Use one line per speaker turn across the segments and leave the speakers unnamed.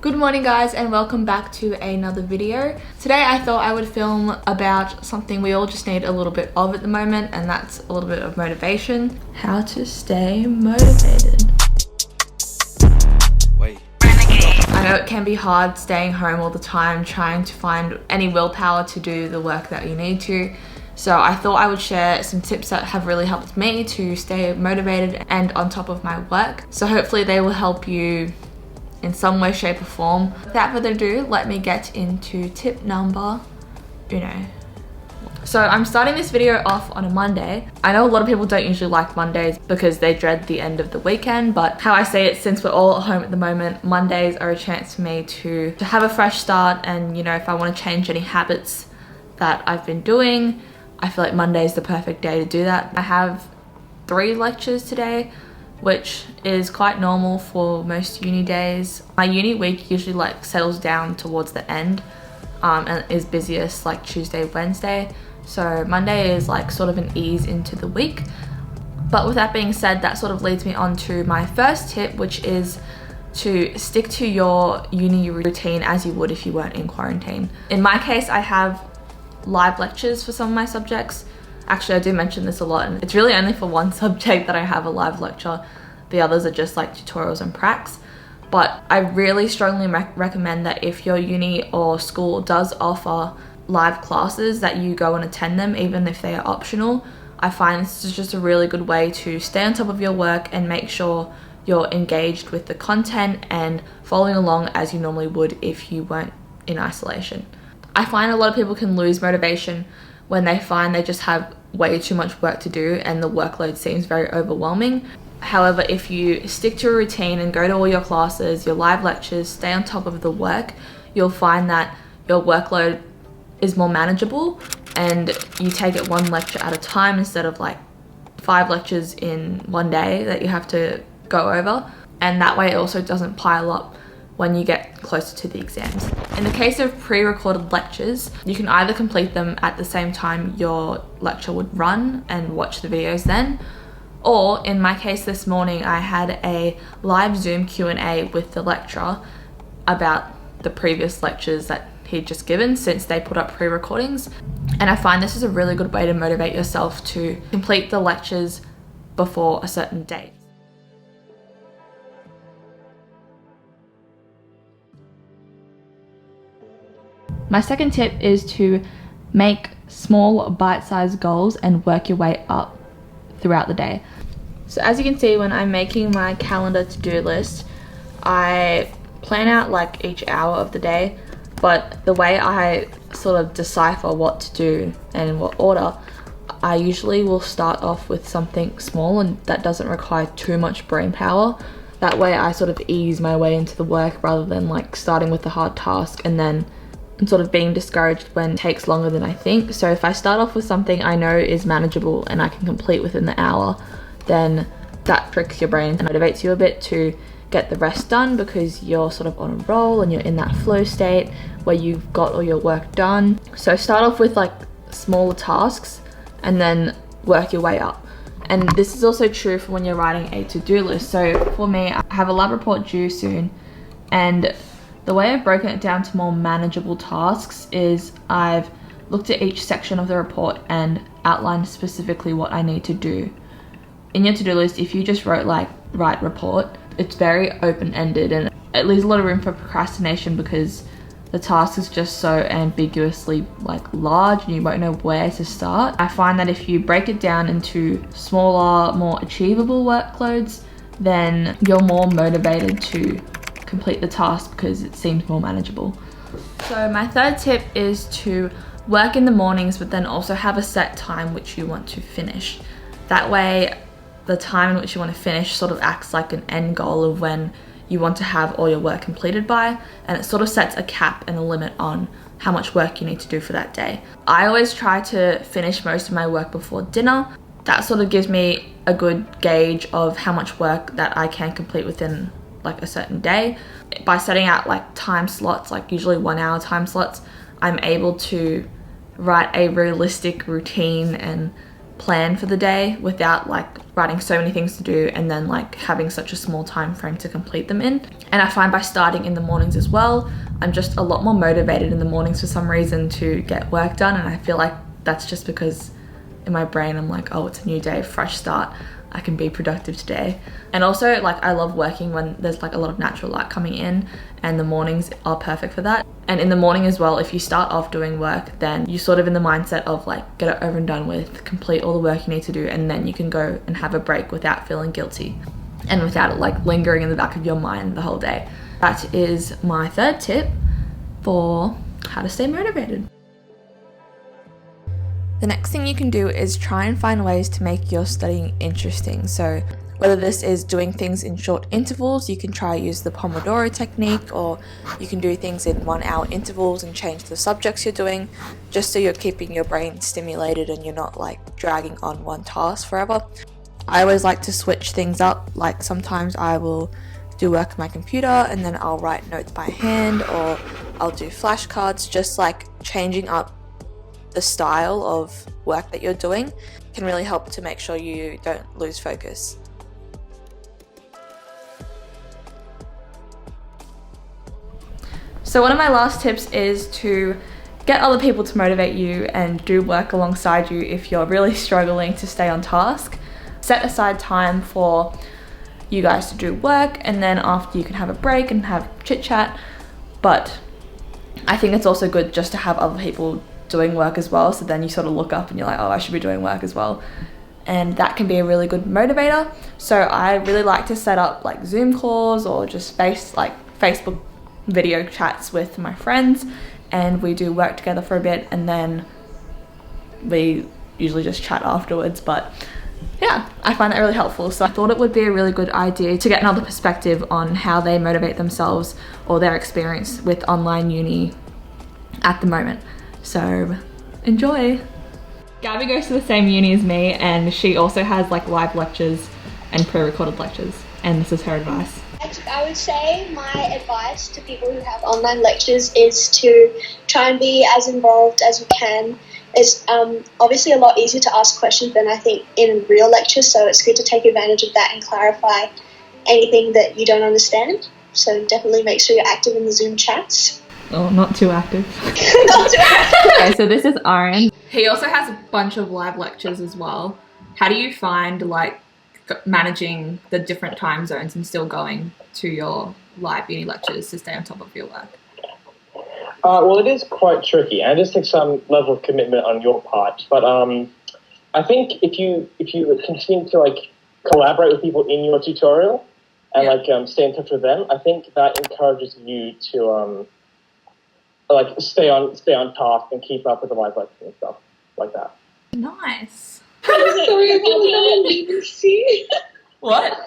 Good morning guys, and welcome back to another video. Today I thought I would film about something we all just need a little bit of at the moment, and that's a little bit of motivation. How to stay motivated. I know it can be hard staying home all the time, trying to find any willpower to do the work that you need to. So I thought I would share some tips that have really helped me to stay motivated and on top of my work. So hopefully they will help you in some way, shape or form. Without further ado, let me get into tip number uno. So I'm starting this video off on a Monday. I know a lot of people don't usually like Mondays because they dread the end of the weekend, but how I see it, since we're all at home at the moment, Mondays are a chance for me to have a fresh start. And you know, if I want to change any habits that I've been doing, I feel like Monday is the perfect day to do that. I have 3 lectures today, which is quite normal for most uni days. My uni week usually settles down towards the end and is busiest Tuesday, Wednesday. So Monday is sort of an ease into the week. But with that being said, that sort of leads me on to my first tip, which is to stick to your uni routine as you would if you weren't in quarantine. In my case, I have live lectures for some of my subjects. Actually, I do mention this a lot, and it's really only for one subject that I have a live lecture. The others are just tutorials and pracs. But I really strongly recommend that if your uni or school does offer live classes, that you go and attend them, even if they are optional. I find this is just a really good way to stay on top of your work and make sure you're engaged with the content and following along as you normally would if you weren't in isolation. I find a lot of people can lose motivation when they find they just have way too much work to do and the workload seems very overwhelming. However, if you stick to a routine and go to all your classes, your live lectures, stay on top of the work, you'll find that your workload is more manageable and you take it one lecture at a time instead of 5 lectures in one day that you have to go over. And that way it also doesn't pile up when you get closer to the exams. In the case of pre-recorded lectures, you can either complete them at the same time your lecture would run and watch the videos then, or in my case this morning, I had a live Zoom Q&A with the lecturer about the previous lectures that he'd just given, since they put up pre-recordings. And I find this is a really good way to motivate yourself to complete the lectures before a certain date. My second tip is to make small bite-sized goals and work your way up throughout the day. So as you can see, when I'm making my calendar to-do list, I plan out each hour of the day, but the way I sort of decipher what to do and in what order, I usually will start off with something small and that doesn't require too much brain power. That way I sort of ease my way into the work rather than starting with a hard task and then sort of being discouraged when it takes longer than I think. So if I start off with something I know is manageable and I can complete within the hour, then that tricks your brain and motivates you a bit to get the rest done, because you're sort of on a roll and you're in that flow state where you've got all your work done. So start off with smaller tasks and then work your way up. And this is also true for when you're writing a to-do list. So for me, I have a lab report due soon, and the way I've broken it down to more manageable tasks is I've looked at each section of the report and outlined specifically what I need to do. In your to-do list, if you just wrote write report, it's very open-ended and it leaves a lot of room for procrastination because the task is just so ambiguously large and you won't know where to start. I find that if you break it down into smaller, more achievable workloads, then you're more motivated to complete the task because it seems more manageable. So my third tip is to work in the mornings, but then also have a set time which you want to finish. That way the time in which you want to finish sort of acts like an end goal of when you want to have all your work completed by, and it sort of sets a cap and a limit on how much work you need to do for that day. I always try to finish most of my work before dinner. That sort of gives me a good gauge of how much work that I can complete within a certain day. By setting out time slots, usually 1 hour time slots, I'm able to write a realistic routine and plan for the day without like writing so many things to do and then like having such a small time frame to complete them in. And I find by starting in the mornings as well, I'm just a lot more motivated in the mornings for some reason to get work done. And I feel like that's just because in my brain I'm like, oh, it's a new day, fresh start, I can be productive today. And also like I love working when there's like a lot of natural light coming in, and the mornings are perfect for that. And in the morning as well, if you start off doing work, then you're sort of in the mindset of like get it over and done with, complete all the work you need to do, and then you can go and have a break without feeling guilty and without it like lingering in the back of your mind the whole day. That is my third tip for how to stay motivated. The next thing you can do is try and find ways to make your studying interesting. So whether this is doing things in short intervals, you can try use the Pomodoro technique, or you can do things in 1 hour intervals and change the subjects you're doing, just so you're keeping your brain stimulated and you're not like dragging on one task forever. I always like to switch things up. Like sometimes I will do work on my computer and then I'll write notes by hand, or I'll do flashcards. Just like changing up the style of work that you're doing can really help to make sure you don't lose focus. So one of my last tips is to get other people to motivate you and do work alongside you if you're really struggling to stay on task. Set aside time for you guys to do work, and then after you can have a break and have chit chat. But I think it's also good just to have other people doing work as well, so then you sort of look up and you're like, oh, I should be doing work as well, and that can be a really good motivator. So I really like to set up like Zoom calls or just Facebook video chats with my friends, and we do work together for a bit and then we usually just chat afterwards. But yeah, I find that really helpful. So I thought it would be a really good idea to get another perspective on how they motivate themselves or their experience with online uni at the moment. So enjoy. Gabby goes to the same uni as me, and she also has like live lectures and pre-recorded lectures, and this is her advice.
I would say my advice to people who have online lectures is to try and be as involved as you can. It's obviously a lot easier to ask questions than I think in real lectures, so it's good to take advantage of that and clarify anything that you don't understand. So definitely make sure you're active in the Zoom chats.
Oh, not too active.
Not too active.
Okay, so this is Aaron. He also has a bunch of live lectures as well. How do you find like managing the different time zones and still going to your live uni lectures to stay on top of your work?
Well, it is quite tricky, and it just takes some level of commitment on your part. But I think if you continue to like collaborate with people in your tutorial and stay in touch with them, I think that encourages you to stay on task and keep up with the live lectures and stuff like that.
Nice.
Sorry, I didn't even see.
What?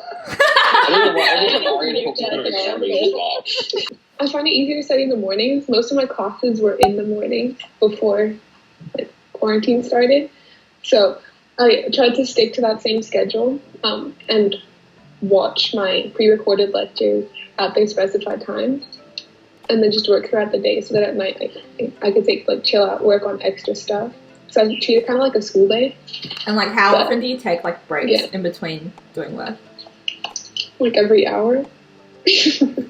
I find it easier to study in the mornings. Most of my classes were in the morning before quarantine started. So I tried to stick to that same schedule and watch my pre-recorded lectures at their specified times, and then just work throughout the day so that at night I could take chill out, work on extra stuff. So I treat it kind of like a school day.
And how often do you take breaks in between doing work?
Every hour.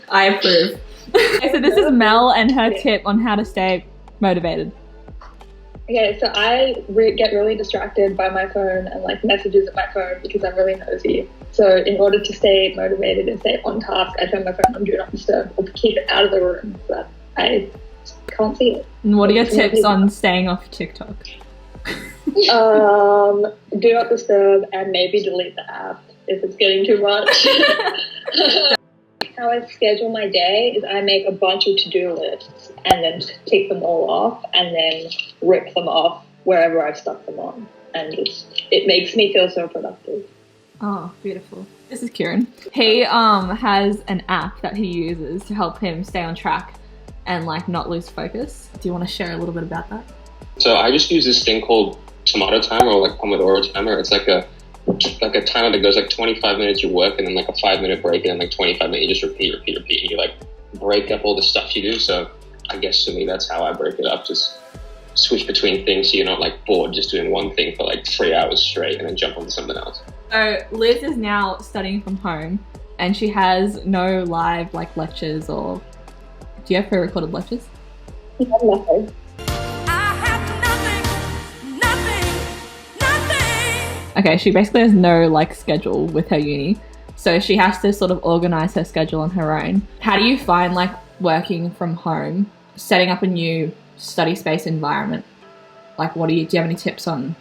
I approve. Okay, so this is Mel and her tip on how to stay motivated.
Okay, so I get really distracted by my phone and messages at my phone because I'm really nosy. So in order to stay motivated and stay on task, I turn my phone on Do Not Disturb or keep it out of the room so that I can't see it.
And what are your tips on staying off TikTok?
Do Not Disturb and maybe delete the app if it's getting too much. How I schedule my day is I make a bunch of to-do lists and then tick them all off and then rip them off wherever I've stuck them on. And it makes me feel so productive.
Oh, beautiful. This is Kieran. He has an app that he uses to help him stay on track and not lose focus. Do you want to share a little bit about that?
So I just use this thing called tomato timer or Pomodoro timer. It's like a timer that goes 25 minutes you work and then a 5-minute break and then 25 minutes you just repeat and you break up all the stuff you do. So I guess to me that's how I break it up. Just switch between things so you're not like bored just doing one thing for like 3 hours straight and then jump onto something else.
So Liz is now studying from home and she has no live like lectures, or do you have pre-recorded lectures?
Nothing.
Okay, she basically has no like schedule with her uni, so she has to sort of organize her schedule on her own. How do you find like working from home, setting up a new study space environment? Like, do you have any tips on?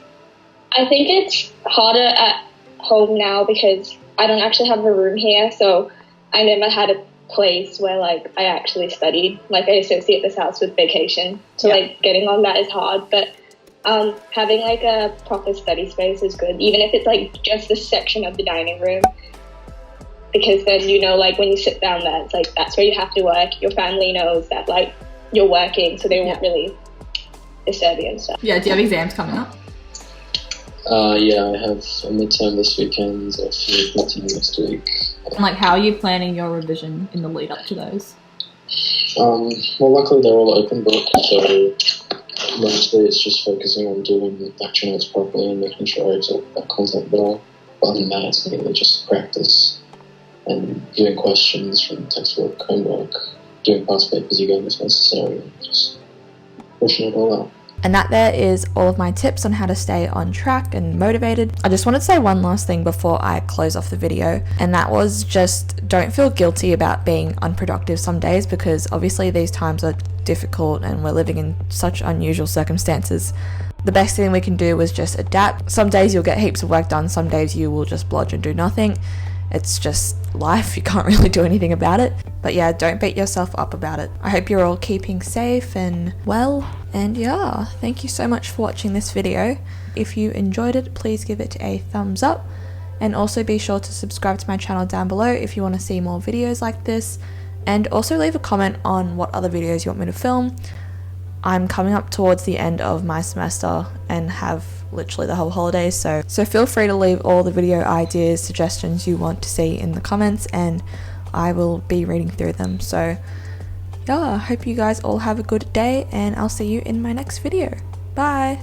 I think it's harder at home now because I don't actually have a room here, so I never had a place where like I actually studied. Like, I associate this house with vacation, so like getting on that is hard, but having like a proper study space is good, even if it's like just a section of the dining room, because then you know, like when you sit down there, it's like that's where you have to work. Your family knows that like you're working, so they won't really disturb you and stuff.
Yeah, do you have exams coming up?
Yeah, I have a midterm this weekend, a few midterm next week.
And like, how are you planning your revision in the lead up to those?
Well, luckily they're all open book, so mostly it's just focusing on doing lecture notes properly and making sure I absorb that content well. But other than that, it's mainly just practice and doing questions from textbook, homework, doing past papers again if necessary, and just pushing it all out.
And that there is all of my tips on how to stay on track and motivated. I just wanted to say one last thing before I close off the video, and that was just don't feel guilty about being unproductive some days, because obviously these times are difficult and we're living in such unusual circumstances. The best thing we can do is just adapt. Some days you'll get heaps of work done, some days you will just blodge and do nothing. It's just life, you can't really do anything about it. But yeah, don't beat yourself up about it. I hope you're all keeping safe and well, and yeah, thank you so much for watching this video. If you enjoyed it, please give it a thumbs up, and also be sure to subscribe to my channel down below if you want to see more videos like this, and also leave a comment on what other videos you want me to film. I'm coming up towards the end of my semester and have literally the whole holidays, so feel free to leave all the video ideas, suggestions you want to see in the comments, and I will be reading through them. So yeah, I hope you guys all have a good day, and I'll see you in my next video. Bye!